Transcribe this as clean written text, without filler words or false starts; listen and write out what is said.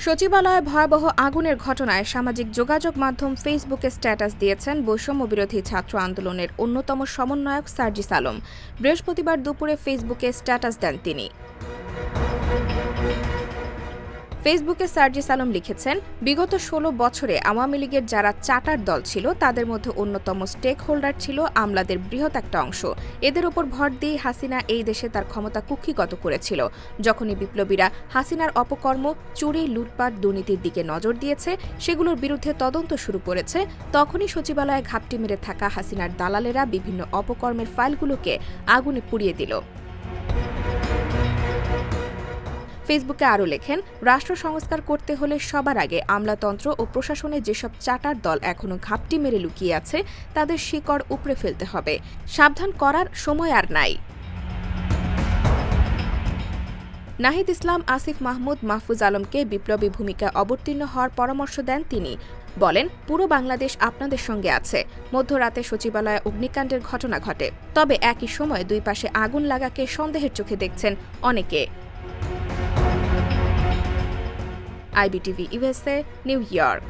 সচিবালয়ে ভয়াবহ আগুনের ঘটনায় সামাজিক যোগাযোগ মাধ্যম ফেসবুকে স্ট্যাটাস দিয়েছেন বৈষম্যবিরোধী ছাত্র আন্দোলনের অন্যতম সমন্বয়ক সার্জিস আলম। বৃহস্পতিবার দুপুরে ফেসবুকে স্ট্যাটাস দেন তিনি। ফেসবুকে সার্জিস আলম লিখেছেন, বিগত ১৬ বছরে আওয়ামী লীগের যারা চার্টার দল ছিল তাদের মধ্যে অন্যতম স্টেক হোল্ডার ছিল আমলাদের বৃহৎ একটা অংশ। এদের ওপর ভর দিয়েই হাসিনা এই দেশে তার ক্ষমতা কুক্ষিগত করেছিল। যখনই বিপ্লবীরা হাসিনার অপকর্ম, চুরি, লুটপাট, দুর্নীতির দিকে নজর দিয়েছে, সেগুলোর বিরুদ্ধে তদন্ত শুরু করেছে, তখনই সচিবালয়ে ঘাপটি মেরে থাকা হাসিনার দালালেরা বিভিন্ন অপকর্মের ফাইলগুলোকে আগুনে পুড়িয়ে দিল। ফেসবুকে আরও লেখেন, রাষ্ট্র সংস্কার করতে হলে সবার আগে আমলাতন্ত্র ও প্রশাসনে যেসব চার্টার দল এখনো ঘাপটি মেরে লুকিয়ে আছে তাদের শিকড় উপড়ে ফেলতে হবে। সাবধান করার সময় আর নাই। নাহিদ ইসলাম, আসিফ মাহমুদ, মাহফুজ আলমকে বিপ্লবী ভূমিকায় অবতীর্ণ হওয়ার পরামর্শ দেন তিনি। বলেন, পুরো বাংলাদেশ আপনাদের সঙ্গে আছে। মধ্যরাতে সচিবালয়ে অগ্নিকাণ্ডের ঘটনা ঘটে, তবে একই সময় দুই পাশে আগুন লাগাকে সন্দেহের চোখে দেখছেন অনেকে। IBTV USA, New York।